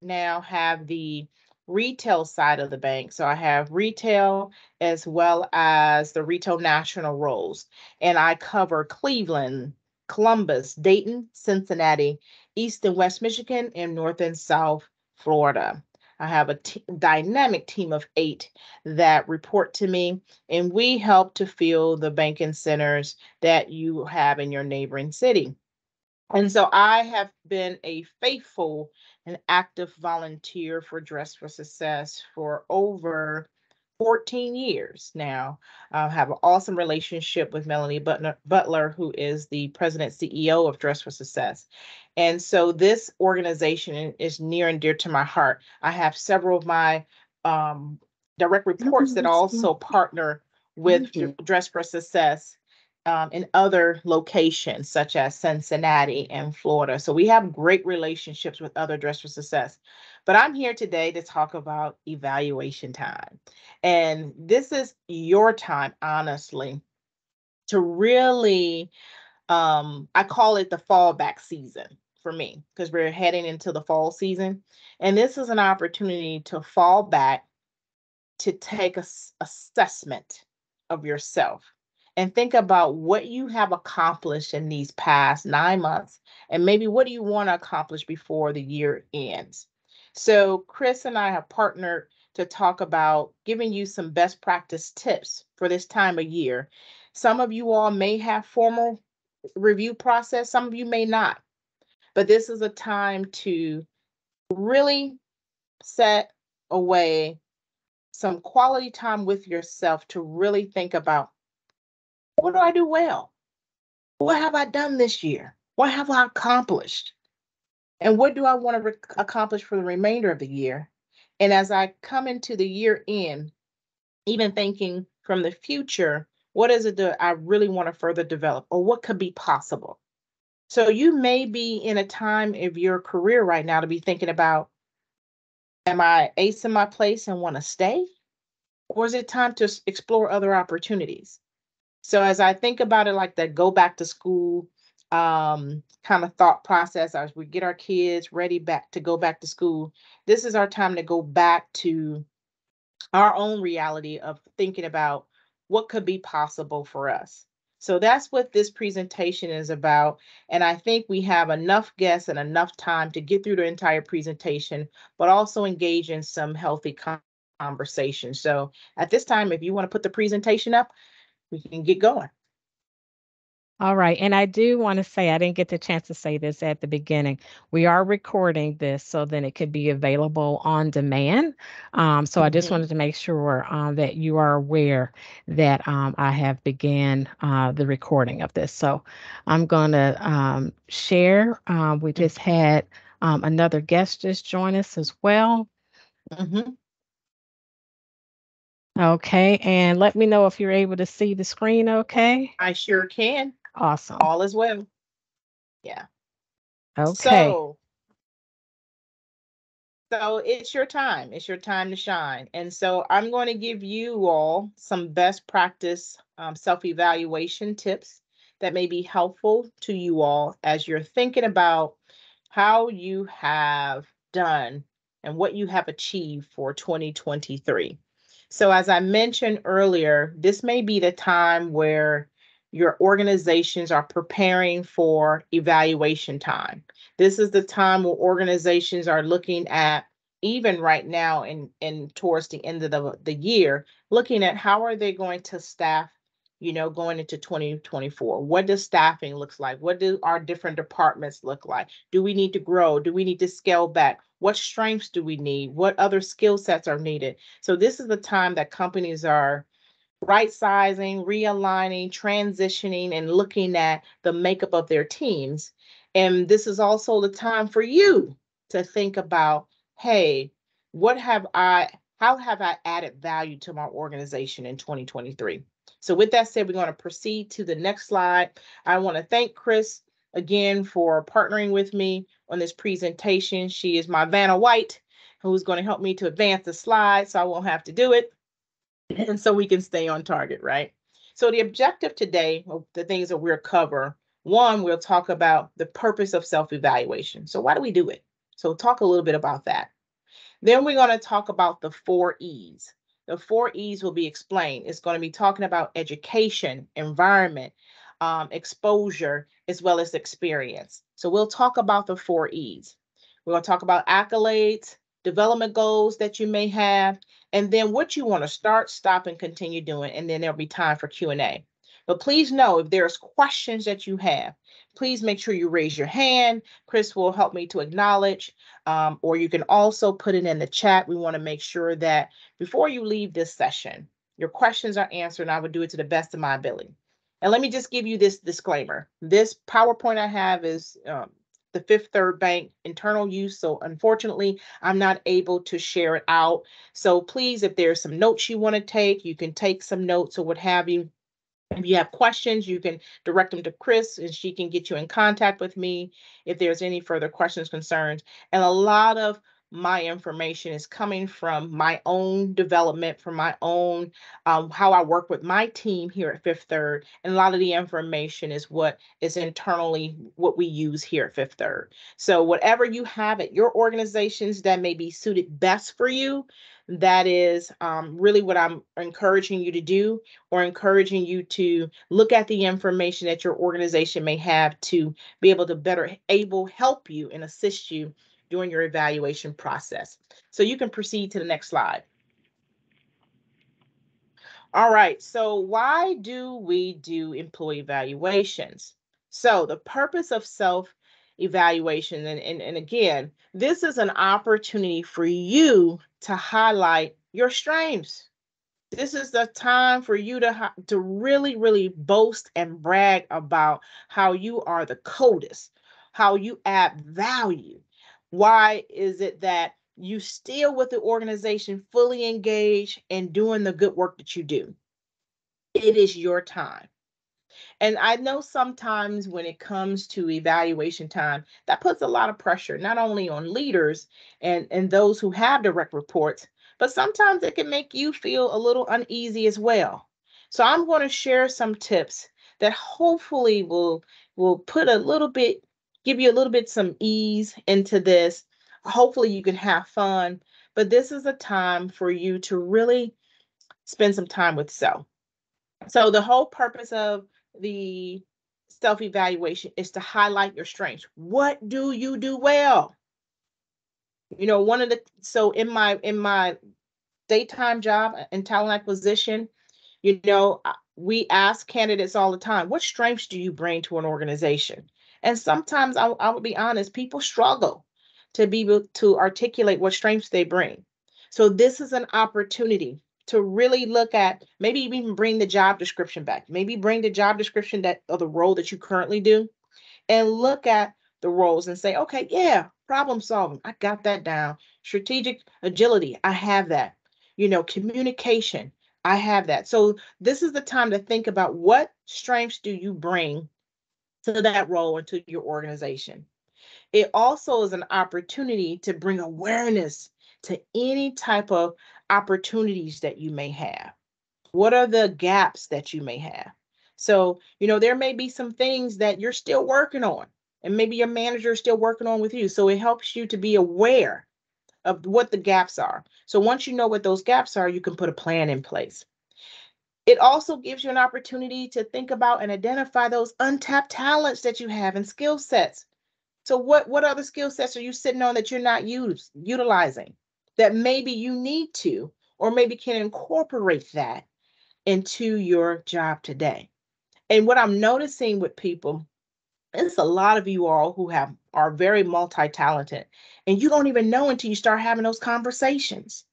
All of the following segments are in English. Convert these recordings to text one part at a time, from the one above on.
now have the retail side of the bank. So I have retail as well as the retail national roles. And I cover Cleveland, Columbus, Dayton, Cincinnati, East and West Michigan, and North and South Florida. I have a dynamic team of 8 that report to me, and we help to fill the banking centers that you have in your neighboring city. And so I have been a faithful and active volunteer for Dress for Success for over 14 years now. I have an awesome relationship with Melanie Butler, who is the president CEO of Dress for Success. And so this organization is near and dear to my heart. I have several of my direct reports that also partner with Dress for Success in other locations such as Cincinnati and Florida. So we have great relationships with other Dress for Success. But I'm here today to talk about evaluation time. And this is your time, honestly, to really, I call it the fallback season for me, because we're heading into the fall season. And this is an opportunity to fall back, to take a assessment of yourself and think about what you have accomplished in these past 9 months, and maybe what do you want to accomplish before the year ends. So Chris and I have partnered to talk about giving you some best practice tips for this time of year. Some of you all may have formal review process, some of you may not, but this is a time to really set away some quality time with yourself to really think about, what do I do well? What have I done this year? What have I accomplished? And what do I want to accomplish for the remainder of the year? And as I come into the year end, even thinking from the future, what is it that I really want to further develop, or what could be possible? So you may be in a time of your career right now to be thinking about, am I ace in my place and want to stay? Or is it time to explore other opportunities? So as I think about it, like that go back to school kind of thought process, as we get our kids ready back to go back to school, this is our time to go back to our own reality of thinking about what could be possible for us. So that's what this presentation is about. And I think we have enough guests and enough time to get through the entire presentation, but also engage in some healthy conversation. So at this time, if you want to put the presentation up, we can get going. All right. And I do want to say, I didn't get the chance to say this at the beginning. We are recording this so then it could be available on demand. So I just Mhm. wanted to make sure that you are aware that I have began the recording of this. So I'm going to share. We just had another guest just join us as well. Mhm. Okay. And let me know if you're able to see the screen. Okay. I sure can. Awesome. All is well. Yeah. Okay. So, so it's your time. It's your time to shine. And so I'm going to give you all some best practice self-evaluation tips that may be helpful to you all as you're thinking about how you have done and what you have achieved for 2023. So, as I mentioned earlier, this may be the time where your organizations are preparing for evaluation time. This is the time where organizations are looking at, even right now and towards the end of the year, looking at how are they going to staff, going into 2024. What does staffing looks like? What do our different departments look like? Do we need to grow? Do we need to scale back? What strengths do we need? What other skill sets are needed? So this is the time that companies are right sizing, realigning, transitioning, and looking at the makeup of their teams. And this is also the time for you to think about, hey, how have I added value to my organization in 2023? So with that said, we're going to proceed to the next slide. I want to thank Chris again for partnering with me on this presentation. She is my Vanna White, who's going to help me to advance the slides so I won't have to do it. And so we can stay on target, right? So the objective today, the things that we'll cover, one, we'll talk about the purpose of self-evaluation. So why do we do it? So talk a little bit about that. Then we're going to talk about the 4 E's. The 4 E's will be explained. It's going to be talking about education, environment, exposure, as well as experience. So we'll talk about the 4 E's. We're going to talk about accolades, development goals that you may have, and then what you want to start, stop, and continue doing. And then there'll be time for Q&A. But please know if there's questions that you have, please make sure you raise your hand. Chris will help me to acknowledge, or you can also put it in the chat. We want to make sure that before you leave this session, your questions are answered, and I would do it to the best of my ability. And let me just give you this disclaimer. This PowerPoint I have is the Fifth Third Bank internal use. So unfortunately, I'm not able to share it out. So please, if there's some notes you want to take, you can take some notes or what have you. If you have questions, you can direct them to Chris and she can get you in contact with me if there's any further questions, concerns. And a lot of my information is coming from my own development, from my own, how I work with my team here at Fifth Third. And a lot of the information is what is internally what we use here at Fifth Third. So whatever you have at your organizations that may be suited best for you, that is really what I'm encouraging you to do, or encouraging you to look at the information that your organization may have to be able to better help you and assist you during your evaluation process. So you can proceed to the next slide. All right, so why do we do employee evaluations? So the purpose of self-evaluation, and again, this is an opportunity for you to highlight your strengths. This is the time for you to really, really boast and brag about how you are the coldest, how you add value. Why is it that you still with the organization fully engaged and doing the good work that you do? It is your time. And I know sometimes when it comes to evaluation time, that puts a lot of pressure, not only on leaders and those who have direct reports, but sometimes it can make you feel a little uneasy as well. So I'm going to share some tips that hopefully will put a little bit, give you a little bit some ease into this. Hopefully you can have fun, but this is a time for you to really spend some time with self. So the whole purpose of the self-evaluation is to highlight your strengths. What do you do well? You know, so in my daytime job in talent acquisition, we ask candidates all the time, what strengths do you bring to an organization? And sometimes I would be honest, people struggle to be able to articulate what strengths they bring. So this is an opportunity to really look at, maybe even bring the job description back, maybe bring the job description that of the role that you currently do, and look at the roles and say, okay, yeah, problem solving, I got that down. Strategic agility, I have that. Communication, I have that. So this is the time to think about what strengths do you bring to that role or to your organization. It also is an opportunity to bring awareness to any type of opportunities that you may have. What are the gaps that you may have? So, there may be some things that you're still working on, and maybe your manager is still working on with you. So it helps you to be aware of what the gaps are. So once you know what those gaps are, you can put a plan in place. It also gives you an opportunity to think about and identify those untapped talents that you have and skill sets. So what other skill sets are you sitting on that you're not utilizing, that maybe you need to, or maybe can incorporate that into your job today? And what I'm noticing with people, it's a lot of you all who are very multi-talented, and you don't even know until you start having those conversations.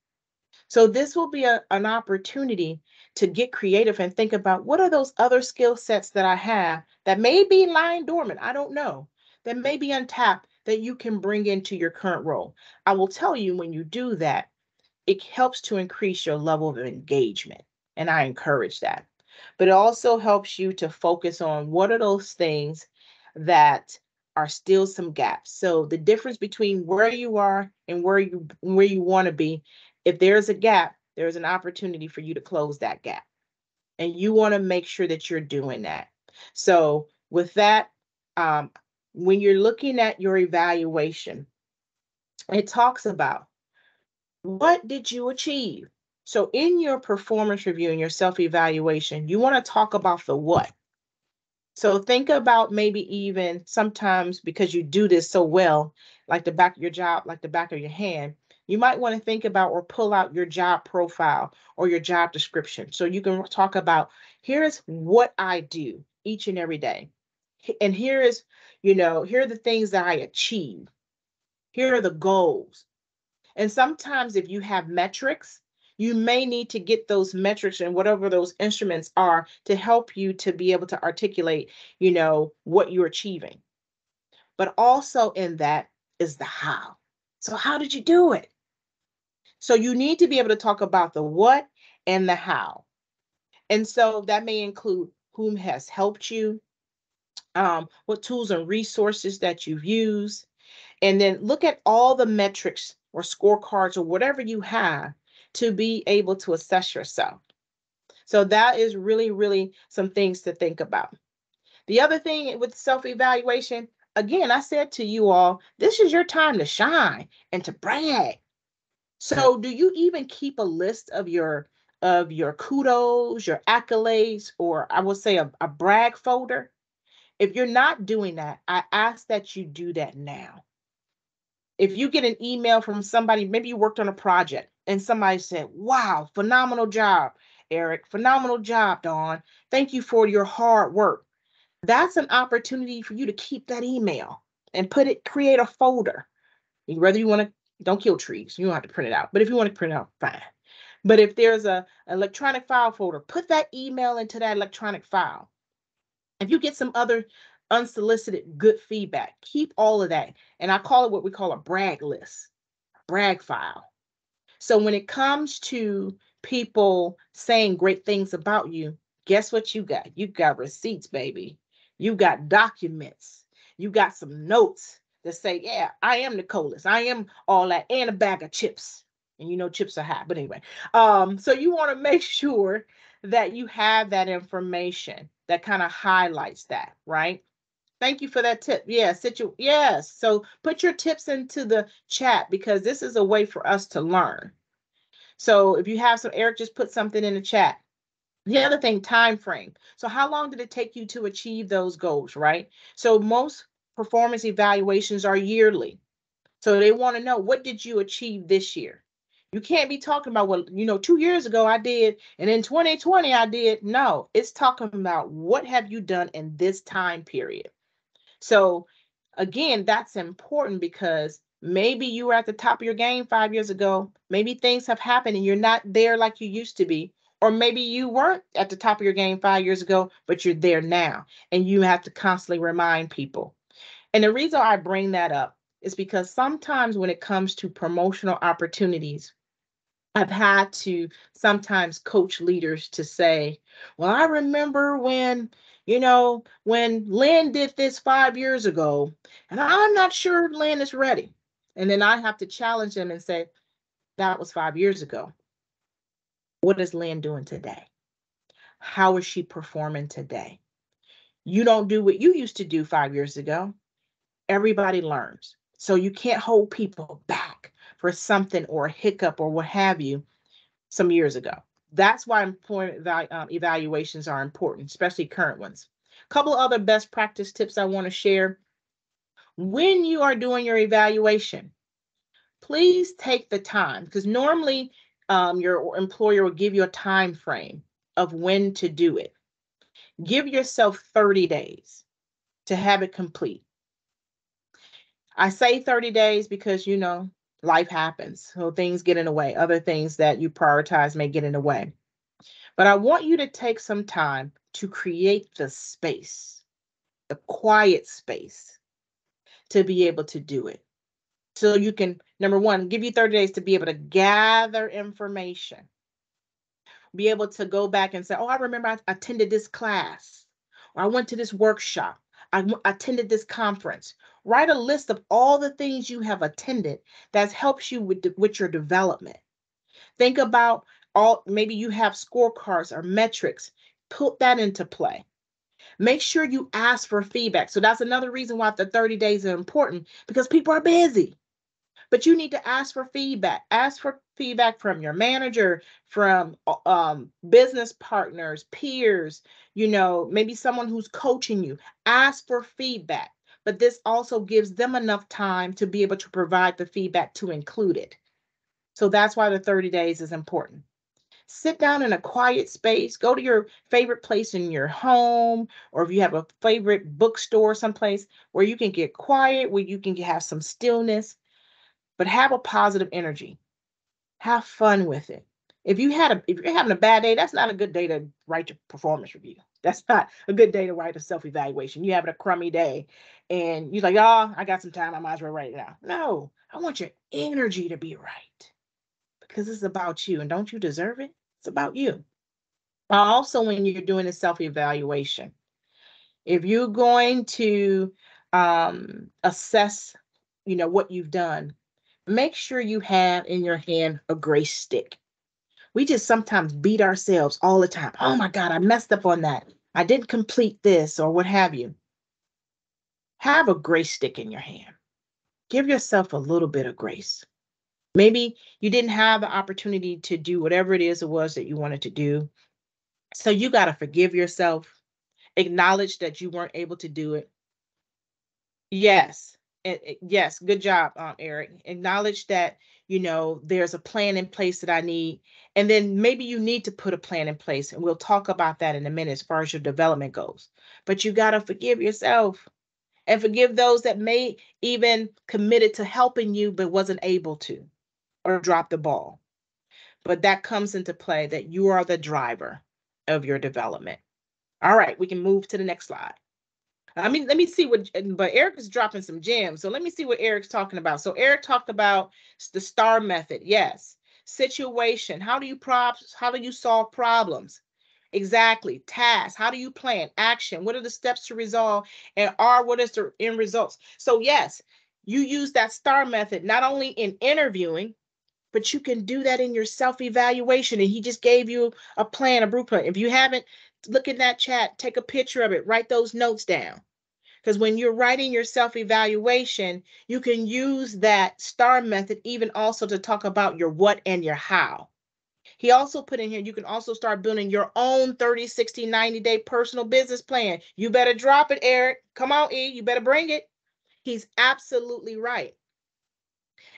So this will be an opportunity to get creative and think about, what are those other skill sets that I have that may be lying dormant, I don't know, that may be untapped, that you can bring into your current role. I will tell you, when you do that, it helps to increase your level of engagement, and I encourage that. But it also helps you to focus on what are those things that are still some gaps. So the difference between where you are and where you want to be, if there's a gap, there's an opportunity for you to close that gap. And you want to make sure that you're doing that. So with that, when you're looking at your evaluation, It talks about what did you achieve? So in your performance review and your self-evaluation, you want to talk about the what. So think about maybe even sometimes because you do this so well, like the back of your job, like the back of your hand, you might want to think about or pull out your job profile or your job description. So you can talk about here's what I do each and every day. And here is, here are the things that I achieve. Here are the goals. And sometimes if you have metrics, you may need to get those metrics and whatever those instruments are to help you to be able to articulate, what you're achieving. But also in that is the how. So how did you do it? So you need to be able to talk about the what and the how. And so that may include whom has helped you, what tools and resources that you've used, and then look at all the metrics or scorecards or whatever you have to be able to assess yourself. So that is really, really some things to think about. The other thing with self-evaluation, again, I said to you all, this is your time to shine and to brag. So do you even keep a list of your kudos, your accolades, or I will say a brag folder? If you're not doing that, I ask that you do that now. If you get an email from somebody, maybe you worked on a project and somebody said, wow, phenomenal job, Eric, phenomenal job, Dawn. Thank you for your hard work. That's an opportunity for you to keep that email and create a folder. Whether you want to, don't kill trees, you don't have to print it out. But if you want to print it out, fine. But if there's a electronic file folder, put that email into that electronic file. If you get some other unsolicited good feedback, keep all of that. And I call it what we call a brag list, brag file. So when it comes to people saying great things about you, guess what you got? You got receipts, baby. You got documents. You got some notes that say, yeah, I am Nicholas. I am all that, and a bag of chips. And chips are hot. But anyway, so you want to make sure that you have that information that kind of highlights that, right? Thank you for that tip. Yeah, yes. So put your tips into the chat because this is a way for us to learn. So if you have some, Eric just put something in the chat. The other thing, time frame. So how long did it take you to achieve those goals, right? So most performance evaluations are yearly. So they want to know, what did you achieve this year? You can't be talking about, well, 2 years ago I did, and in 2020 I did. No, it's talking about what have you done in this time period. So again, that's important because maybe you were at the top of your game 5 years ago. Maybe things have happened and you're not there like you used to be. Or maybe you weren't at the top of your game 5 years ago, but you're there now. And you have to constantly remind people. And the reason I bring that up is because sometimes when it comes to promotional opportunities, I've had to sometimes coach leaders to say, well, I remember when Lynn did this 5 years ago, and I'm not sure Lynn is ready. And then I have to challenge them and say, that was 5 years ago. What is Lynn doing today? How is she performing today? You don't do what you used to do 5 years ago. Everybody learns. So you can't hold people back for something or a hiccup or what have you some years ago. That's why employment evaluations are important, especially current ones. A couple other best practice tips I want to share. When you are doing your evaluation, please take the time, because normally your employer will give you a time frame of when to do it. Give yourself 30 days to have it complete. I say 30 days because, life happens. So things get in the way. Other things that you prioritize may get in the way. But I want you to take some time to create the space, the quiet space to be able to do it. So you can, number one, give you 30 days to be able to gather information, be able to go back and say, oh, I remember I attended this class, or I went to this workshop, I attended this conference. Write a list of all the things you have attended that helps you with your development. Think about maybe you have scorecards or metrics. Put that into play. Make sure you ask for feedback. So that's another reason why the 30 days are important, because people are busy. But you need to ask for feedback. Ask for feedback from your manager, from business partners, peers, maybe someone who's coaching you. Ask for feedback. But this also gives them enough time to be able to provide the feedback to include it. So that's why the 30 days is important. Sit down in a quiet space, go to your favorite place in your home, or if you have a favorite bookstore someplace where you can get quiet, where you can have some stillness, but have a positive energy. Have fun with it. If you're having a bad day, that's not a good day to write your performance review. That's not a good day to write a self-evaluation. You're having a crummy day and you're like, oh, I got some time, I might as well write it now. No, I want your energy to be right because it's about you. And don't you deserve it? It's about you. Also, when you're doing a self-evaluation, if you're going to assess, what you've done, make sure you have in your hand a grace stick. We just sometimes beat ourselves all the time. Oh my God, I messed up on that. I didn't complete this or what have you. Have a grace stick in your hand. Give yourself a little bit of grace. Maybe you didn't have the opportunity to do whatever it was that you wanted to do. So you got to forgive yourself, acknowledge that you weren't able to do it. Yes. Yes. Good job, Eric. Acknowledge that, there's a plan in place that I need. And then maybe you need to put a plan in place. And we'll talk about that in a minute as far as your development goes. But you got to forgive yourself and forgive those that may even committed to helping you, but wasn't able to or drop the ball. But that comes into play that you are the driver of your development. All right, we can move to the next slide. Let me see but Eric is dropping some gems. So let me see what Eric's talking about. So Eric talked about the STAR method. Yes. Situation. How do you solve problems? Exactly. Task. How do you plan? Action. What are the steps to resolve? And what is the end results? So yes, you use that STAR method, not only in interviewing, but you can do that in your self-evaluation. And he just gave you a plan, a blueprint. If you haven't, look in that chat, take a picture of it, write those notes down. Because when you're writing your self-evaluation, you can use that STAR method even also to talk about your what and your how. He also put in here, you can also start building your own 30, 60, 90-day personal business plan. You better drop it, Eric. Come on, E, you better bring it. He's absolutely right.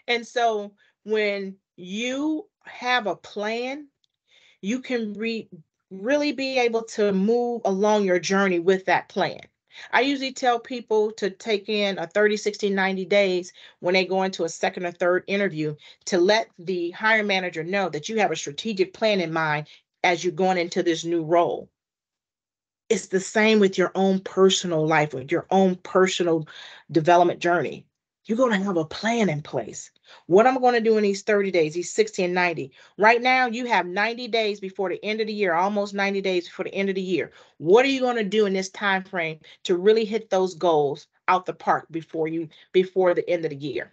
And so when you have a plan, you can really be able to move along your journey with that plan. I usually tell people to take in a 30, 60, 90 days when they go into a second or third interview to let the hiring manager know that you have a strategic plan in mind as you're going into this new role. It's the same with your own personal life, with your own personal development journey. You're going to have a plan in place. What I'm going to do in these 30 days, these 60 and 90. Right now, you have 90 days before the end of the year, almost 90 days before the end of the year. What are you going to do in this time frame to really hit those goals out the park before the end of the year?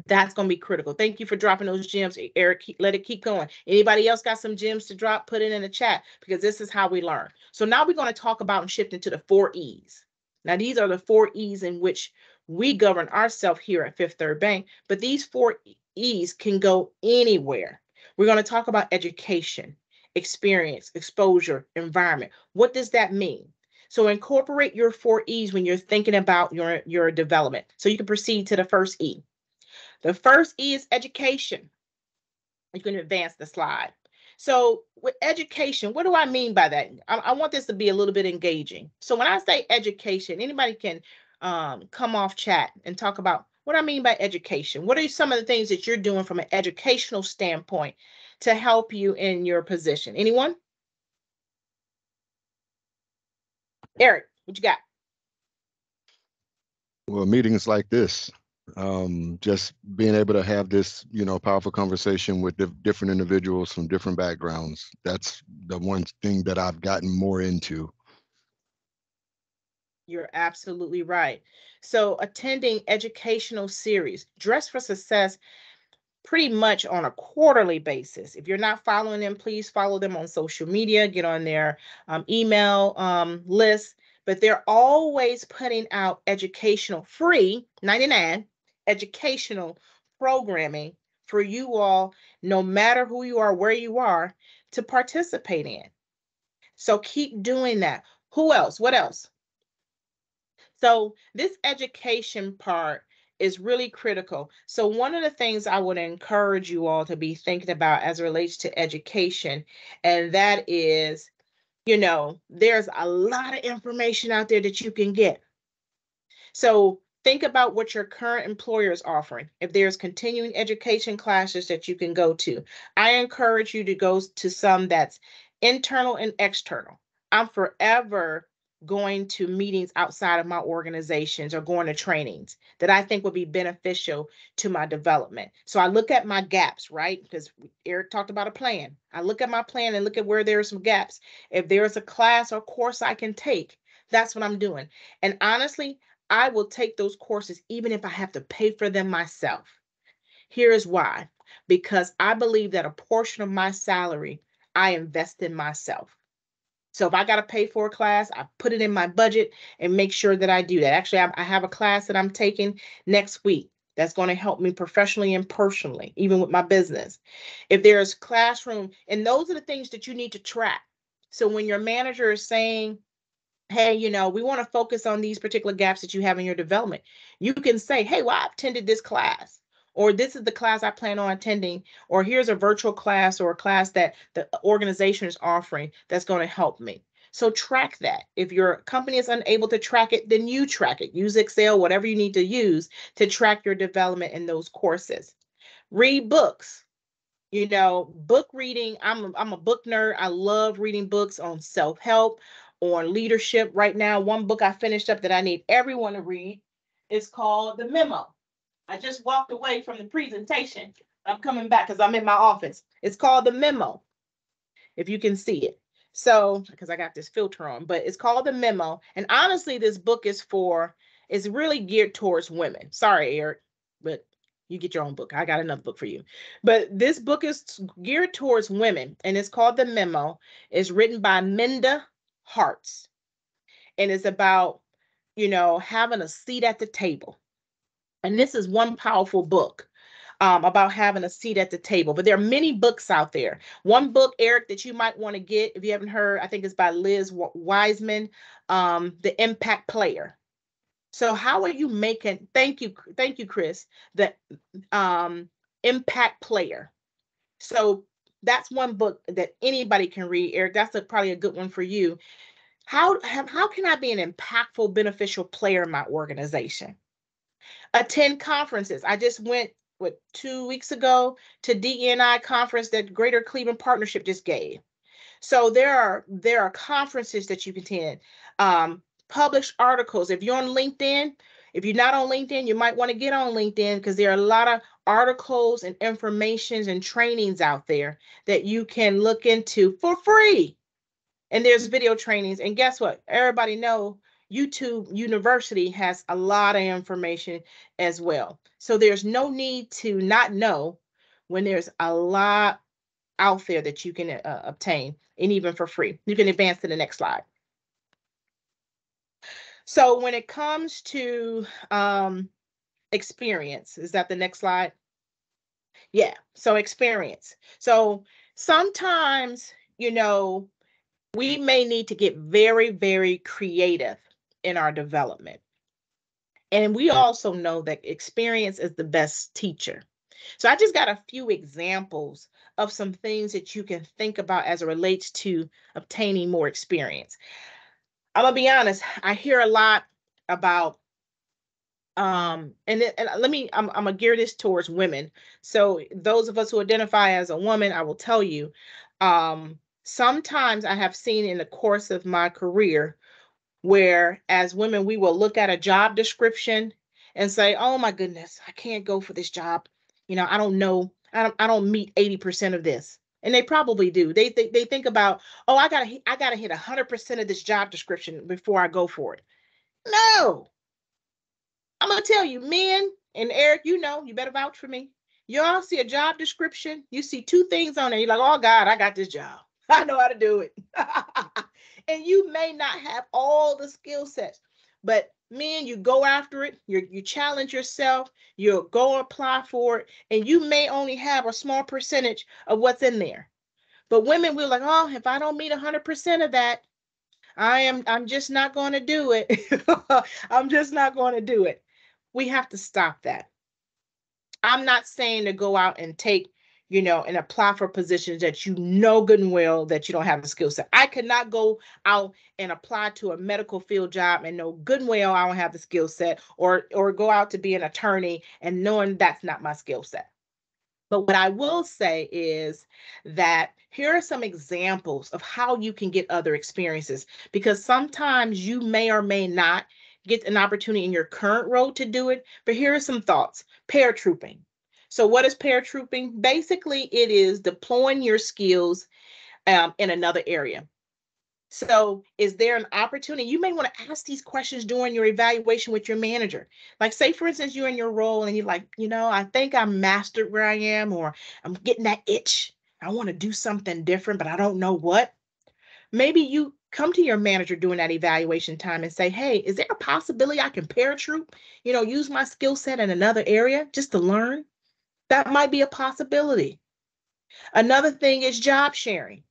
That's going to be critical. Thank you for dropping those gems, Eric. Let it keep going. Anybody else got some gems to drop? Put it in the chat because this is how we learn. So now we're going to talk about and shift into the 4 E's. Now, these are the 4 E's in which we govern ourselves here at Fifth Third Bank, but these 4 E's can go anywhere. We're going to talk about education, experience, exposure, environment. What does that mean? So incorporate your 4 E's when you're thinking about your development. So you can proceed to the first E. The first E is education. You can advance the slide. So with education, what do I mean by that? I want this to be a little bit engaging. So when I say education, anybody can come off chat and talk about what I mean by education. What are some of the things that you're doing from an educational standpoint to help you in your position? Anyone? Eric, what you got? Well, meetings like this, just being able to have this, powerful conversation with different individuals from different backgrounds. That's the one thing that I've gotten more into. You're absolutely right. So attending educational series, Dress for Success, pretty much on a quarterly basis. If you're not following them, please follow them on social media, get on their email list. But they're always putting out educational, free, 99, educational programming for you all, no matter who you are, where you are, to participate in. So keep doing that. Who else? What else? So this education part is really critical. So one of the things I would encourage you all to be thinking about as it relates to education, and that is, there's a lot of information out there that you can get. So think about what your current employer is offering. If there's continuing education classes that you can go to, I encourage you to go to some that's internal and external. I'm forever going to meetings outside of my organizations or going to trainings that I think would be beneficial to my development. So I look at my gaps, right? Because Eric talked about a plan. I look at my plan and look at where there are some gaps. If there's a class or course I can take, that's what I'm doing. And honestly, I will take those courses even if I have to pay for them myself. Here is why. Because I believe that a portion of my salary I invest in myself. So if I got to pay for a class, I put it in my budget and make sure that I do that. Actually, I have a class that I'm taking next week that's going to help me professionally and personally, even with my business. If there's classroom, and those are the things that you need to track. So when your manager is saying, hey, we want to focus on these particular gaps that you have in your development, you can say, hey, well, I attended this class, or this is the class I plan on attending, or here's a virtual class or a class that the organization is offering that's going to help me. So track that. If your company is unable to track it, then you track it. Use Excel, whatever you need to use to track your development in those courses. Read books. Book reading. I'm a book nerd. I love reading books on self-help, on leadership. Right now, one book I finished up that I need everyone to read is called The Memo. I just walked away from the presentation. I'm coming back because I'm in my office. It's called The Memo, if you can see it. So, because I got this filter on, but it's called The Memo. And honestly, this book is really geared towards women. Sorry, Eric, but you get your own book. I got another book for you. But this book is geared towards women, and it's called The Memo. It's written by Minda Harts. And it's about, having a seat at the table. And this is one powerful book about having a seat at the table. But there are many books out there. One book, Eric, that you might want to get, if you haven't heard, I think it's by Liz Wiseman, The Impact Player. So how are you making, thank you, Chris, the Impact Player. So that's one book that anybody can read, Eric. That's probably a good one for you. How can I be an impactful, beneficial player in my organization? Attend conferences. I just went 2 weeks ago to DEI conference that Greater Cleveland Partnership just gave. So there are conferences that you can attend. Publish articles. If you're on LinkedIn, if you're not on LinkedIn, you might want to get on LinkedIn because there are a lot of articles and informations and trainings out there that you can look into for free. And there's video trainings. And guess what? Everybody know YouTube University has a lot of information as well. So there's no need to not know when there's a lot out there that you can obtain, and even for free. You can advance to the next slide. So when it comes to experience, is that the next slide? Yeah, so experience. So sometimes, we may need to get very, very creative in our development. And we also know that experience is the best teacher. So I just got a few examples of some things that you can think about as it relates to obtaining more experience. I'm gonna be honest, I hear a lot about I'm gonna gear this towards women. So those of us who identify as a woman, I will tell you, sometimes I have seen in the course of my career where as women, we will look at a job description and say, oh my goodness, I can't go for this job. I don't know. I don't meet 80% of this. And they probably do. They think about, oh, I gotta hit 100% of this job description before I go for it. No, I'm gonna tell you, men, and Eric, you better vouch for me. Y'all see a job description, you see 2 things on there. You're like, oh God, I got this job. I know how to do it. And you may not have all the skill sets, But men, you go after it, you challenge yourself, you go apply for it, and you may only have a small percentage of what's in there. But women, we're like, oh, if I don't meet 100% of that, I'm just not going to do it. I'm just not going to do it. We have to stop that. I'm not saying to go out and take, and apply for positions that you know good and well that you don't have the skill set. I could not go out and apply to a medical field job and know good and well I don't have the skill set, or go out to be an attorney and knowing that's not my skill set. But what I will say is that here are some examples of how you can get other experiences, because sometimes you may or may not get an opportunity in your current role to do it. But here are some thoughts. Paratrooping. So what is paratrooping? Basically, it is deploying your skills in another area. So is there an opportunity? You may want to ask these questions during your evaluation with your manager. Like, say, for instance, you're in your role and you're like, I think I'm mastered where I am, or I'm getting that itch. I want to do something different, but I don't know what. Maybe you come to your manager during that evaluation time and say, hey, is there a possibility I can paratroop, use my skill set in another area just to learn? That might be a possibility. Another thing is job sharing.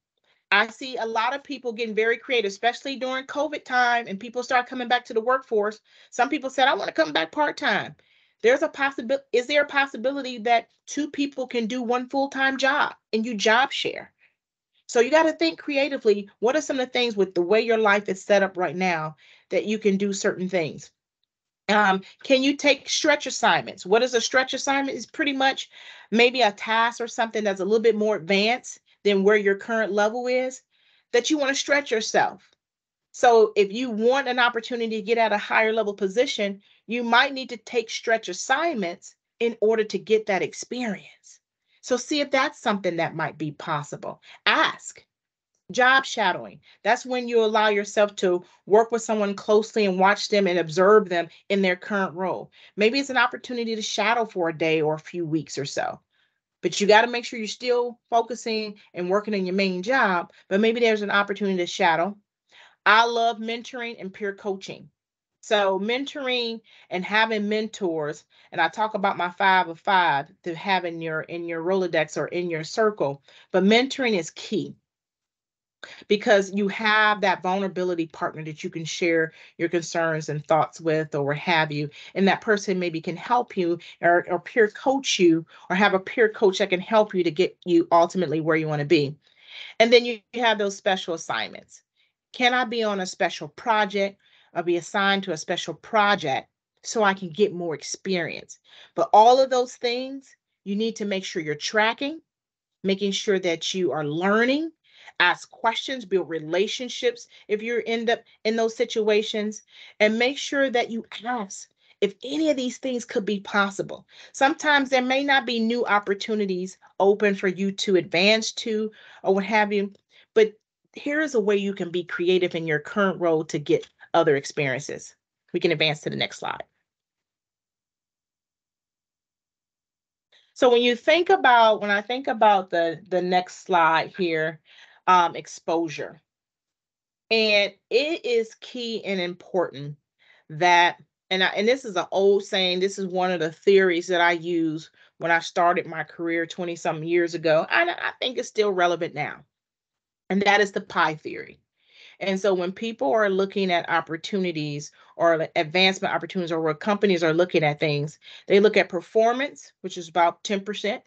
I see a lot of people getting very creative, especially during COVID time, and people start coming back to the workforce. Some people said, I want to come back part-time. There's a possibility. Is there a possibility that two people can do one full-time job and you job share? So you got to think creatively. What are some of the things with the way your life is set up right now that you can do certain things? Can you take stretch assignments? What is a stretch assignment? It's pretty much maybe a task or something that's a little bit more advanced than where your current level is, that you want to stretch yourself. So if you want an opportunity to get at a higher level position, you might need to take stretch assignments in order to get that experience. So see if that's something that might be possible. Ask. Job shadowing. That's when you allow yourself to work with someone closely and watch them and observe them in their current role. Maybe it's an opportunity to shadow for a day or a few weeks or so. But you got to make sure you're still focusing and working on your main job. But maybe there's an opportunity to shadow. I love mentoring and peer coaching. So mentoring and having mentors, and I talk about my 5 of 5 to have in your Rolodex or in your circle. But mentoring is key, because you have that vulnerability partner that you can share your concerns and thoughts with, or what have you. And that person maybe can help you, or peer coach you, or have a peer coach that can help you to get you ultimately where you want to be. And then you have those special assignments. Can I be on a special project or be assigned to a special project so I can get more experience? But all of those things, you need to make sure you're tracking, making sure that you are learning, ask questions, build relationships if you end up in those situations, and make sure that you ask if any of these things could be possible. Sometimes there may not be new opportunities open for you to advance to, or what have you, but here is a way you can be creative in your current role to get other experiences. We can advance to the next slide. So when I think about the next slide here, exposure. And it is key and important that, and this is an old saying, this is one of the theories that I use when I started my career 20-something years ago, and I think it's still relevant now. And that is the pie theory. And so when people are looking at opportunities or advancement opportunities, or where companies are looking at things, they look at performance, which is about 10%,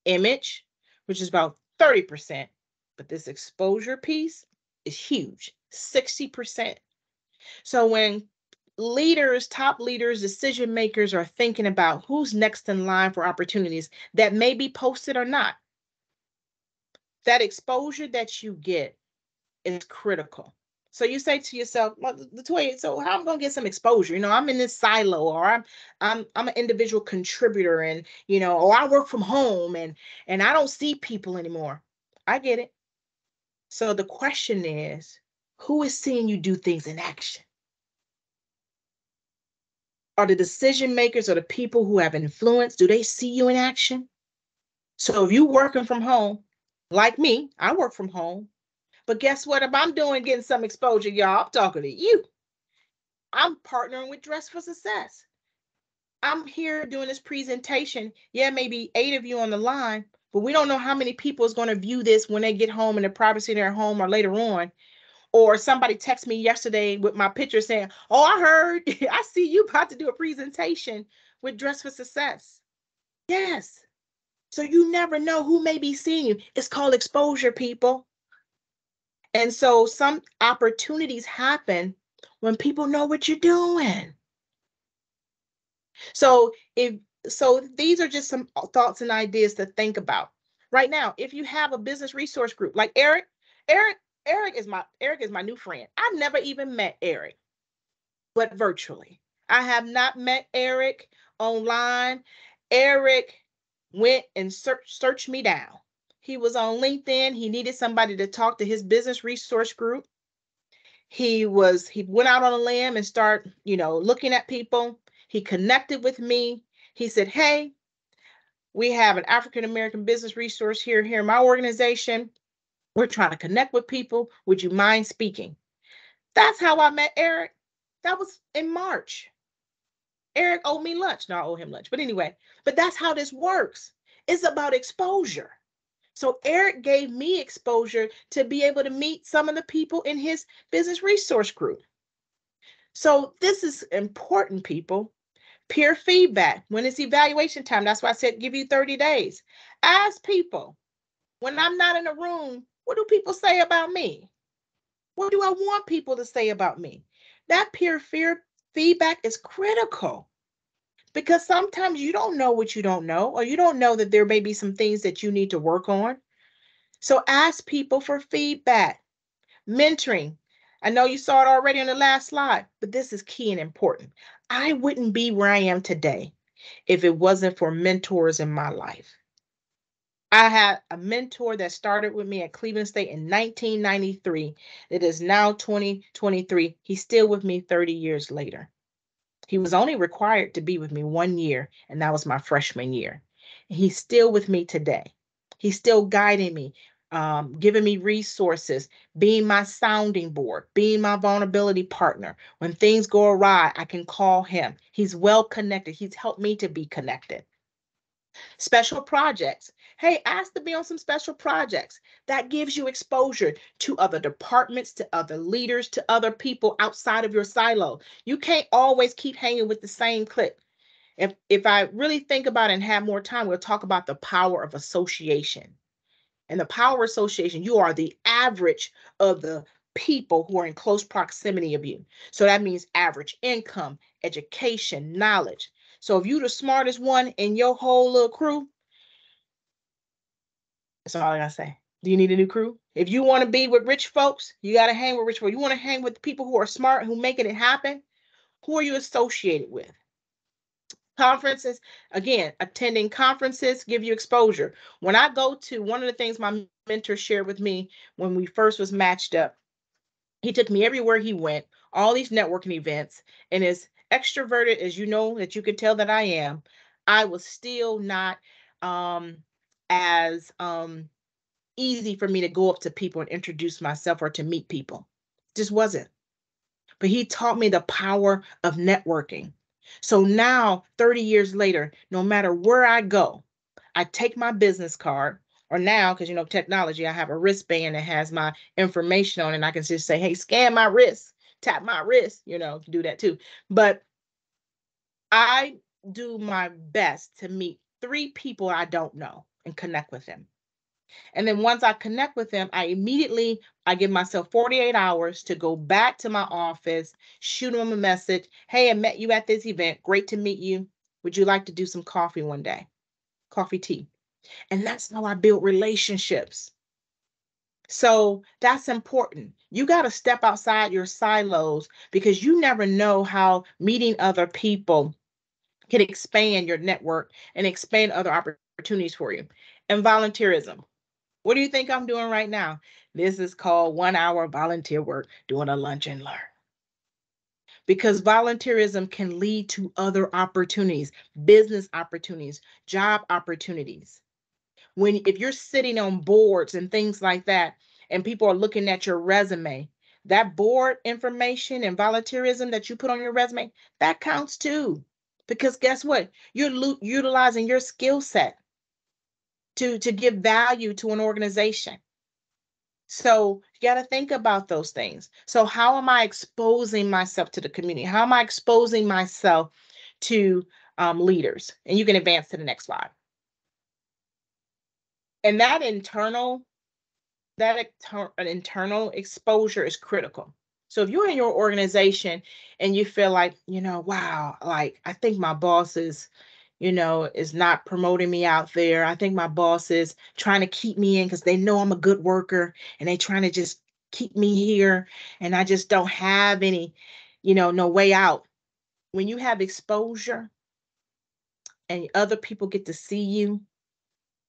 image, which is about 30%. But this exposure piece is huge, 60%. So when top leaders, decision makers are thinking about who's next in line for opportunities that may be posted or not, that exposure that you get is critical. So you say to yourself, well, Latoya, so how am I going to get some exposure? I'm in this silo, or I'm an individual contributor, and or I work from home and I don't see people anymore. I get it. So the question is, who is seeing you do things in action? Are the decision makers or the people who have influence, do they see you in action? So if you're working from home, like me, I work from home. But guess what? If I'm getting some exposure, y'all, I'm talking to you. I'm partnering with Dress for Success. I'm here doing this presentation. Yeah, maybe 8 of you on the line, but we don't know how many people is going to view this when they get home in the privacy of their home or later on. Or somebody texted me yesterday with my picture saying, oh, I heard, I see you about to do a presentation with Dress for Success. Yes. So you never know who may be seeing you. It's called exposure, people. And so some opportunities happen when people know what you're doing. So these are just some thoughts and ideas to think about. Right now, if you have a business resource group like Eric is my new friend. I've never even met Eric, but virtually. I have not met Eric online. Eric went and searched me down. He was on LinkedIn. He needed somebody to talk to his business resource group. He went out on a limb and started, looking at people. He connected with me. He said, hey, we have an African American business resource here in my organization. We're trying to connect with people. Would you mind speaking? That's how I met Eric. That was in March. Eric owed me lunch. No, I owe him lunch. But anyway, that's how this works. It's about exposure. So Eric gave me exposure to be able to meet some of the people in his business resource group. So this is important, people. Peer feedback. When it's evaluation time, that's why I said give you 30 days. Ask people, when I'm not in a room, what do people say about me? What do I want people to say about me? That peer feedback is critical because sometimes you don't know what you don't know, or you don't know that there may be some things that you need to work on. So ask people for feedback. Mentoring. I know you saw it already on the last slide, but this is key and important. I wouldn't be where I am today if it wasn't for mentors in my life. I had a mentor that started with me at Cleveland State in 1993. It is now 2023. He's still with me 30 years later. He was only required to be with me 1 year, and that was my freshman year. He's still with me today. He's still guiding me, giving me resources, being my sounding board, being my vulnerability partner. When things go awry, I can call him. He's well connected. He's helped me to be connected. Special projects. Hey, ask to be on some special projects. That gives you exposure to other departments, to other leaders, to other people outside of your silo. You can't always keep hanging with the same clique. If I really think about it and have more time, we'll talk about the power of association. And the power of association, you are the average of the people who are in close proximity of you. So that means average income, education, knowledge. So if you're the smartest one in your whole little crew, that's all I gotta say. Do you need a new crew? If you want to be with rich folks, you got to hang with rich folks. You want to hang with people who are smart, who making it happen. Who are you associated with? Conferences, again, attending conferences give you exposure. When I go to, one of the things my mentor shared with me when we first was matched up, he took me everywhere he went, all these networking events, and as extroverted as you know that you can tell that I am, I was still not as easy for me to go up to people and introduce myself or to meet people. Just wasn't. But he taught me the power of networking. So now, 30 years later, no matter where I go, I take my business card, or now, because technology, I have a wristband that has my information on it, and I can just say, hey, scan my wrist, tap my wrist, do that too. But I do my best to meet 3 people I don't know and connect with them. And then once I connect with them, I give myself 48 hours to go back to my office, shoot them a message. Hey, I met you at this event. Great to meet you. Would you like to do some coffee one day? Coffee, tea. And that's how I build relationships. So that's important. You got to step outside your silos because you never know how meeting other people can expand your network and expand other opportunities for you. And volunteerism. What do you think I'm doing right now? This is called 1 hour volunteer work, doing a lunch and learn. Because volunteerism can lead to other opportunities, business opportunities, job opportunities. If you're sitting on boards and things like that, and people are looking at your resume, that board information and volunteerism that you put on your resume, that counts too. Because guess what? You're utilizing your skill set to give value to an organization. So you got to think about those things. So how am I exposing myself to the community? How am I exposing myself to leaders? And you can advance to the next slide. And that internal exposure is critical. So if you're in your organization and you feel like, wow, like I think my boss is not promoting me out there. I think my boss is trying to keep me in because they know I'm a good worker and they trying to just keep me here. And I just don't have any, no way out. When you have exposure and other people get to see you,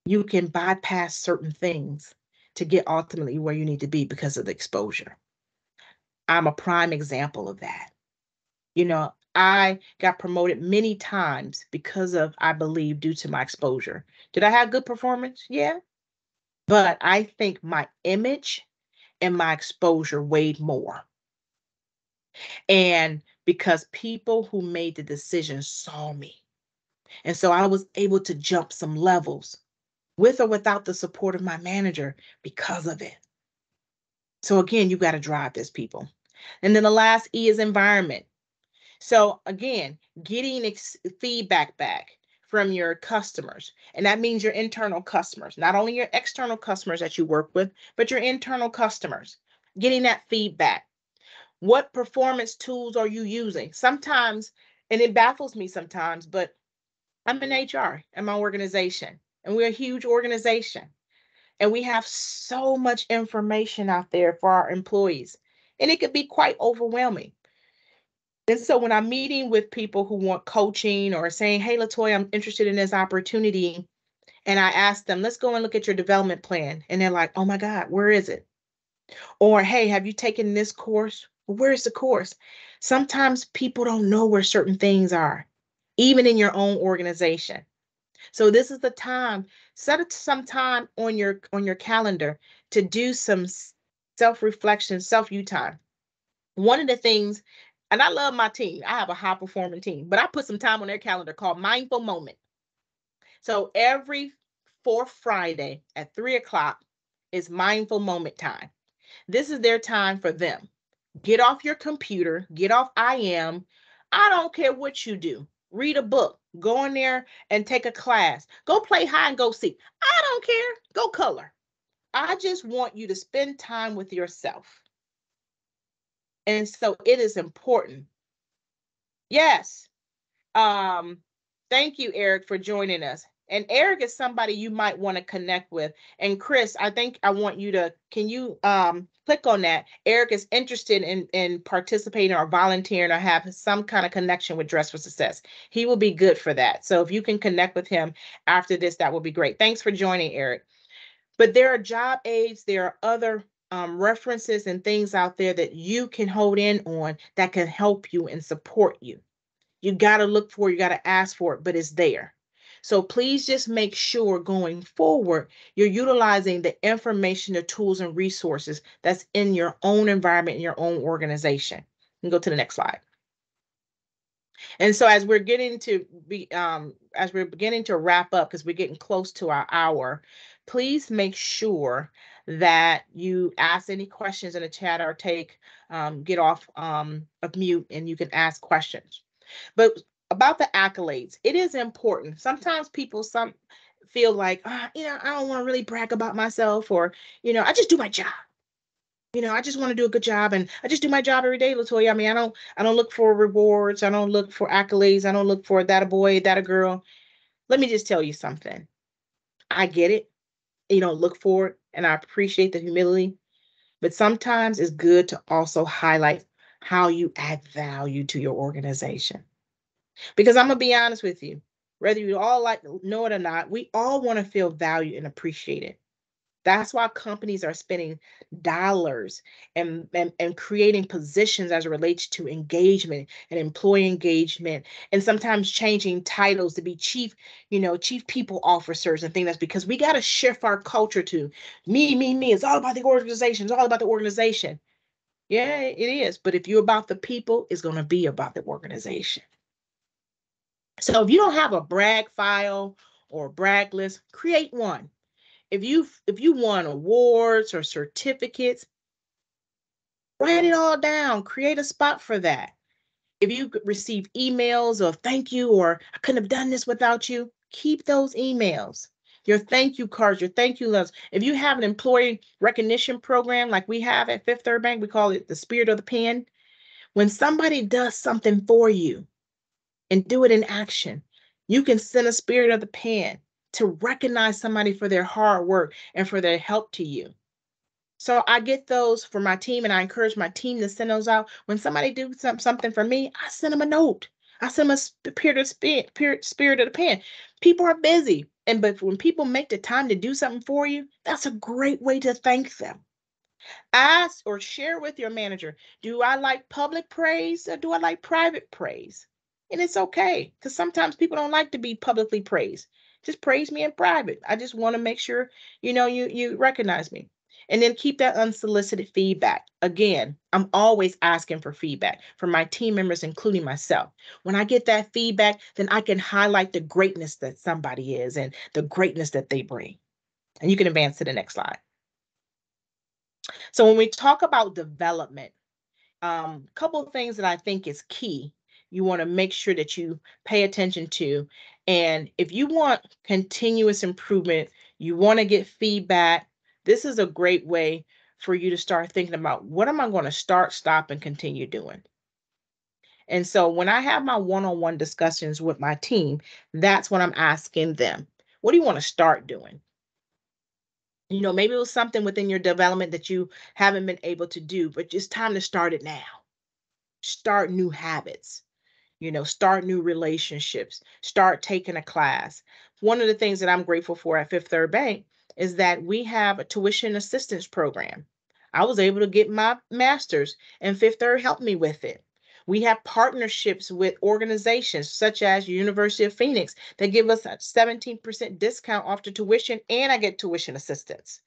you can bypass certain things to get ultimately where you need to be because of the exposure. I'm a prime example of that. I got promoted many times because of, I believe, due to my exposure. Did I have good performance? Yeah. But I think my image and my exposure weighed more. And because people who made the decision saw me. And so I was able to jump some levels with or without the support of my manager because of it. So again, you got to drive this, people. And then the last E is environment. So again, getting feedback back from your customers. And that means your internal customers, not only your external customers that you work with, but your internal customers. Getting that feedback. What performance tools are you using? Sometimes, and it baffles me sometimes, but I'm in HR in my organization, and we're a huge organization. And we have so much information out there for our employees, and it could be quite overwhelming. And so when I'm meeting with people who want coaching or saying, hey, Latoya, I'm interested in this opportunity, and I ask them, let's go and look at your development plan. And they're like, oh my God, where is it? Or, hey, have you taken this course? Where's the course? Sometimes people don't know where certain things are, even in your own organization. So this is the time, set some time on your calendar to do some self-reflection, self-you time. One of the things, and I love my team. I have a high performing team, but I put some time on their calendar called Mindful Moment. So every fourth Friday at 3:00 is Mindful Moment time. This is their time for them. Get off your computer, get off IM. I don't care what you do. Read a book, go in there and take a class, go play hide and go seek. I don't care. Go color. I just want you to spend time with yourself. And so it is important. Yes. Thank you, Eric, for joining us. And Eric is somebody you might want to connect with. And Chris, I think I want you to, can you click on that? Eric is interested in participating or volunteering or have some kind of connection with Dress for Success. He will be good for that. So if you can connect with him after this, that will be great. Thanks for joining, Eric. But there are job aids, there are other references and things out there that you can hold in on that can help you and support you. You got to look for it, you got to ask for it, but it's there. So please just make sure going forward, you're utilizing the information, the tools and resources that's in your own environment, in your own organization. And go to the next slide. And so as we're getting to as we're beginning to wrap up, because we're getting close to our hour, please make sure that you ask any questions in the chat or get off of mute and you can ask questions. But about the accolades, it is important. Sometimes people feel like, I don't want to really brag about myself, or, I just do my job. I just want to do a good job, and I just do my job every day, Latoya. I mean, I don't look for rewards. I don't look for accolades. I don't look for that a boy, that a girl. Let me just tell you something. I get it. You don't look for it, and I appreciate the humility. But sometimes it's good to also highlight how you add value to your organization. Because I'm going to be honest with you, whether you all know it or not, we all want to feel valued and appreciated. That's why companies are spending dollars and creating positions as it relates to engagement and employee engagement, and sometimes changing titles to be chief people officers and things. That's because we got to shift our culture to me. It's all about the organization. It's all about the organization. Yeah, it is. But if you're about the people, it's going to be about the organization. So if you don't have a brag file or a brag list, create one. If you won awards or certificates, write it all down. Create a spot for that. If you receive emails of thank you or I couldn't have done this without you, keep those emails. Your thank you cards, your thank you letters. If you have an employee recognition program like we have at Fifth Third Bank, we call it the Spirit of the Pen. When somebody does something for you and do it in action, you can send a Spirit of the Pen to recognize somebody for their hard work and for their help to you. So I get those for my team, and I encourage my team to send those out. When somebody do something for me, I send them a note. I send them a spirit of the pen. People are busy, but when people make the time to do something for you, that's a great way to thank them. Ask or share with your manager, do I like public praise or do I like private praise? And it's okay, because sometimes people don't like to be publicly praised. Just praise me in private. I just want to make sure you recognize me. And then keep that unsolicited feedback. Again, I'm always asking for feedback from my team members, including myself. When I get that feedback, then I can highlight the greatness that somebody is and the greatness that they bring. And you can advance to the next slide. So when we talk about development, a couple of things that I think is key, you want to make sure that you pay attention to. And if you want continuous improvement, you want to get feedback, this is a great way for you to start thinking about what am I going to start, stop, and continue doing. And so when I have my one-on-one discussions with my team, that's what I'm asking them. What do you want to start doing? Maybe it was something within your development that you haven't been able to do, but it's time to start it now. Start new habits, start new relationships, start taking a class. One of the things that I'm grateful for at Fifth Third Bank is that we have a tuition assistance program. I was able to get my master's, and Fifth Third helped me with it. We have partnerships with organizations such as University of Phoenix that give us a 17% discount off the tuition, and I get tuition assistance.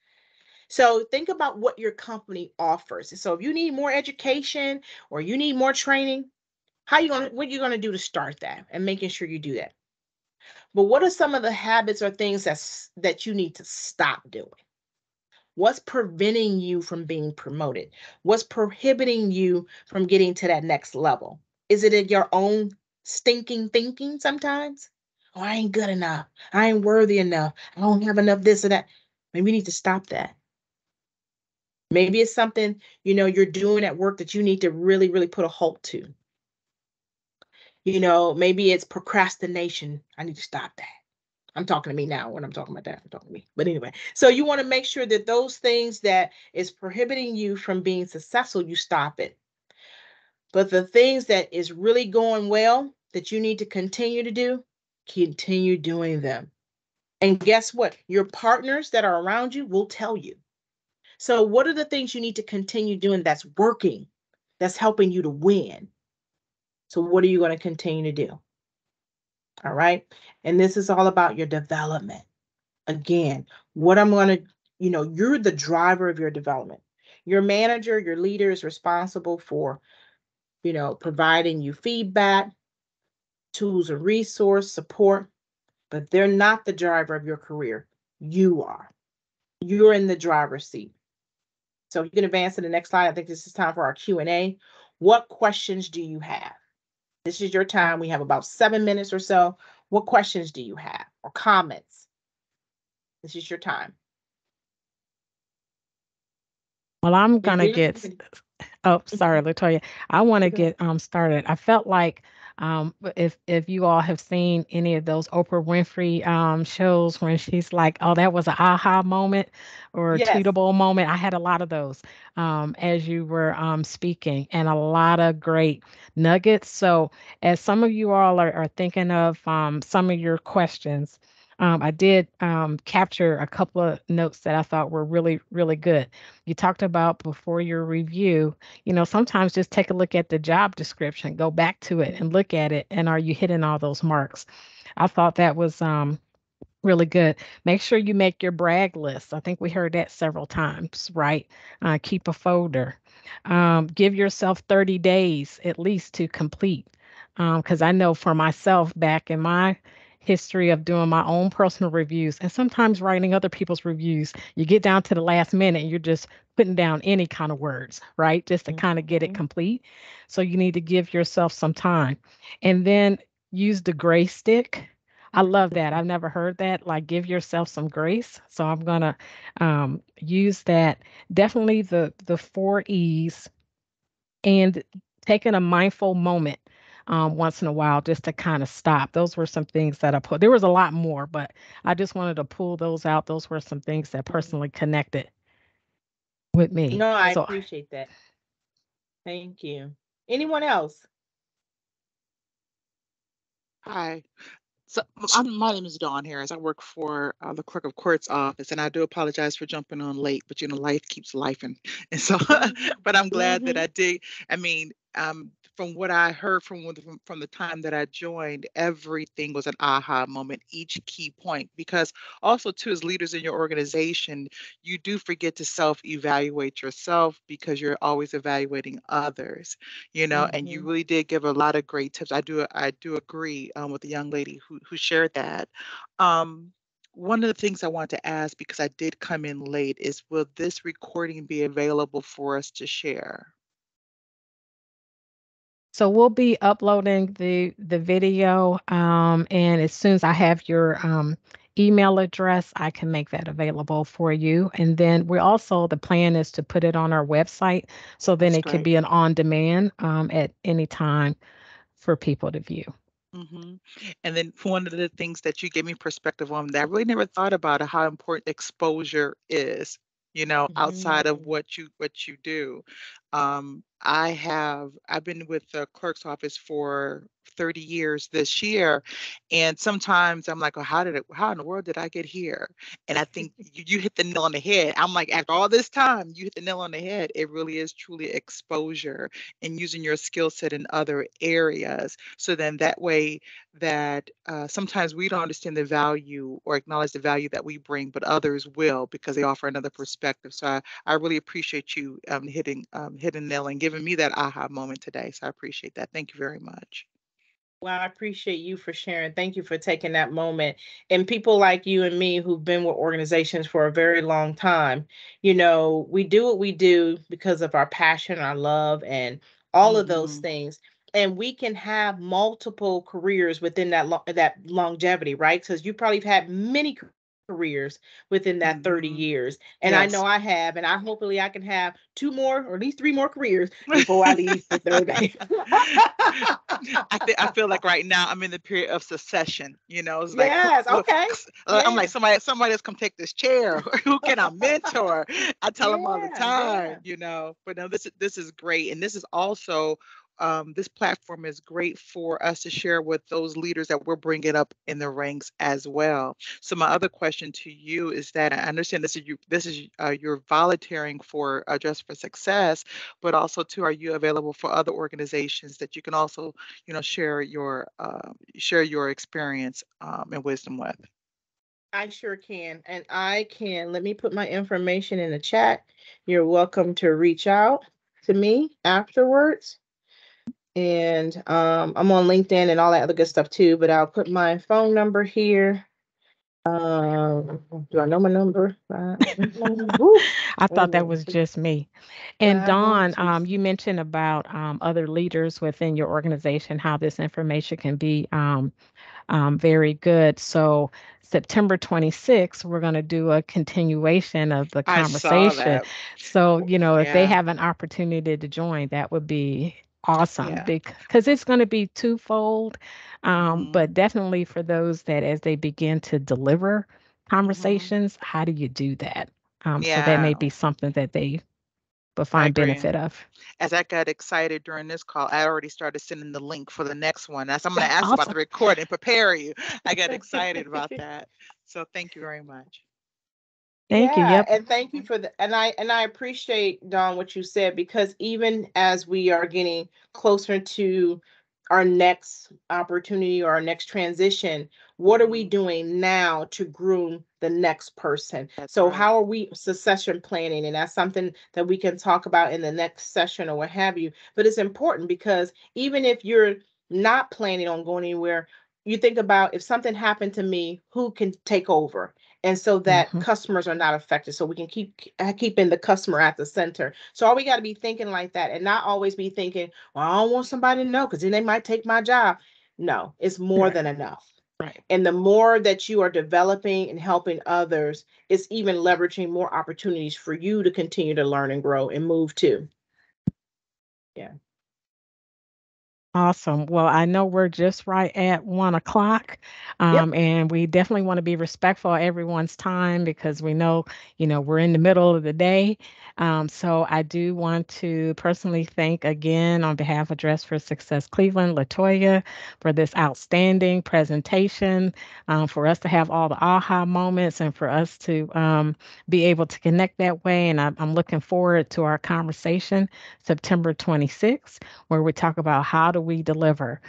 So think about what your company offers. So if you need more education or you need more training, what are you gonna do to start that and making sure you do that? But what are some of the habits or things that you need to stop doing? What's preventing you from being promoted? What's prohibiting you from getting to that next level? Is it in your own stinking thinking sometimes? Oh, I ain't good enough. I ain't worthy enough. I don't have enough this or that. Maybe we need to stop that. Maybe it's something, you're doing at work that you need to really, really put a halt to. Maybe it's procrastination. I need to stop that. I'm talking to me now when I'm talking about that. I'm talking to me. But anyway, so you want to make sure that those things that is prohibiting you from being successful, you stop it. But the things that is really going well that you need to continue to do, continue doing them. And guess what? Your partners that are around you will tell you. So what are the things you need to continue doing that's working, that's helping you to win? So what are you going to continue to do? All right. And this is all about your development. Again, what I'm going to, you're the driver of your development. Your manager, your leader is responsible for, providing you feedback, tools and resource support, but they're not the driver of your career. You are. You're in the driver's seat. So you can advance to the next slide. I think this is time for our Q&A. What questions do you have? This is your time. We have about 7 minutes or so. What questions do you have or comments? This is your time. Well, I'm gonna get. Oh, sorry, Latoya. I want to get started. I felt like if you all have seen any of those Oprah Winfrey shows when she's like, "Oh, that was an aha moment," or a Yes. teetable moment. I had a lot of those as you were speaking, and a lot of great nuggets. So, as some of you all are thinking of some of your questions. I did capture a couple of notes that I thought were really, really good. You talked about before your review, sometimes just take a look at the job description, go back to it and look at it. And are you hitting all those marks? I thought that was Really good. Make sure you make your brag list. I think we heard that several times, right? Keep a folder. Give yourself 30 days at least to complete. Because I know for myself, back in my history of doing my own personal reviews and sometimes writing other people's reviews, you get down to the last minute and you're just putting down any kind of words, right? Just to kind of get it Mhm. complete. So you need to give yourself some time. And then use the gray stick. I love that. I've never heard that. Like, give yourself some grace. So I'm gonna use that. Definitely the 4 E's, and taking a mindful moment once in a while just to kind of stop. Those were some things that I put. There was a lot more, but I just wanted to pull those out. Those were some things that personally connected with me. No, I So appreciate that. Thank you. Anyone else? Hi. So my name is Dawn Harris. I work for the clerk of court's office, and I do apologize for jumping on late, but life keeps life, and so, but I'm glad that Mhm. I did. I mean, from what I heard from the time that I joined, everything was an aha moment, each key point, because also too, as leaders in your organization, you do forget to self-evaluate yourself because you're always evaluating others, and you Mhm. really did give a lot of great tips. I do agree with the young lady who shared that. Um, One of the things I want to ask, because I did come in late, is will this recording be available for us to share? So we'll be uploading the video, and as soon as I have your email address, I can make that available for you. And then we also, the plan is to put it on our website, so then That's it could great. be an on demand at any time for people to view. hmm And then one of the things that you gave me perspective on that I really never thought about how important exposure is, outside of Mhm. what you do. I've been with the clerk's office for 30 years this year, and sometimes I'm like, oh, how in the world did I get here? And I think you hit the nail on the head. I'm like, after all this time, you hit the nail on the head. It really is truly exposure and using your skill set in other areas. So then that way that sometimes we don't understand the value or acknowledge the value that we bring, but others will because they offer another perspective. So I really appreciate you hitting nail and giving me that aha moment today. So I appreciate that. Thank you very much. Well, I appreciate you for sharing. Thank you for taking that moment. And people like you and me who've been with organizations for a very long time, we do what we do because of our passion, our love, and all of those hmm things. And we can have multiple careers within that longevity, right? Because you probably have had many careers within that 30 hmm years. And I know Yes. I have, and hopefully I can have two more or at least three more careers before I leave the third bank. I feel like right now I'm in the period of succession. It's like Yes, okay. I'm Yeah. like somebody else come take this chair. Who can I mentor? I tell them all the Yeah, time. yeah. But no, this is great, and this is also this platform is great for us to share with those leaders that we're bringing up in the ranks as well. So my other question to you is that I understand this is you're volunteering for Dress for Success, but also too, are you available for other organizations that you can also, share your experience and wisdom with? I sure can. And I can, let me put my information in the chat. You're welcome to reach out to me afterwards. And I'm on LinkedIn and all that other good stuff too, but I'll put my phone number here. Do I know my number? Woo. I Wait a thought that minute. was just me. And Dawn, 512. you mentioned about other leaders within your organization, how this information can be very good. So September 26th, we're going to do a continuation of the I saw conversation. that. So, W- if they Yeah, have an opportunity to join, that would be awesome yeah. because it's going to be twofold. hmm But definitely for those that as they begin to deliver hmm conversations, how do you do that? So that may Yeah, be something that they will I find agree. benefit of. As I got excited during this call, I already started sending the link for the next one. As I'm going to ask about Awesome. the record and prepare you. I got excited about that. So thank you very much. Thank you. Yeah, Yep. and thank you Mhm. for the and I appreciate Don what you said because even as we are getting closer to our next opportunity or our next transition, what are we Mhm. doing now to groom the next person? That's So right. how are we succession planning? And that's something that we can talk about in the next session or what have you. But it's important because even if you're not planning on going anywhere, you think about if something happened to me, who can take over? And so that Mhm. customers are not affected. So we can keeping the customer at the center. So all we got to be thinking like that and not always be thinking, well, I don't want somebody to know because then they might take my job. No, it's more Right. than enough. Right. And the more that you are developing and helping others, it's even leveraging more opportunities for you to continue to learn and grow and move too. Yeah. Awesome. Well, I know we're just right at 1 o'clock, Yep. and we definitely want to be respectful of everyone's time because we know, we're in the middle of the day. So I do want to personally thank again on behalf of Dress for Success Cleveland, Latoya, for this outstanding presentation, for us to have all the aha moments and for us to be able to connect that way. And I'm looking forward to our conversation September 26th, where we talk about how do we deliver.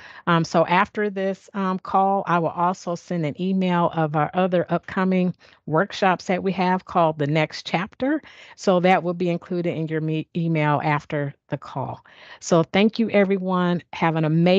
So after this call, I will also send an email of our other upcoming workshops that we have called The Next Chapter. So that will be included in your email after the call. So thank you, everyone. Have an amazing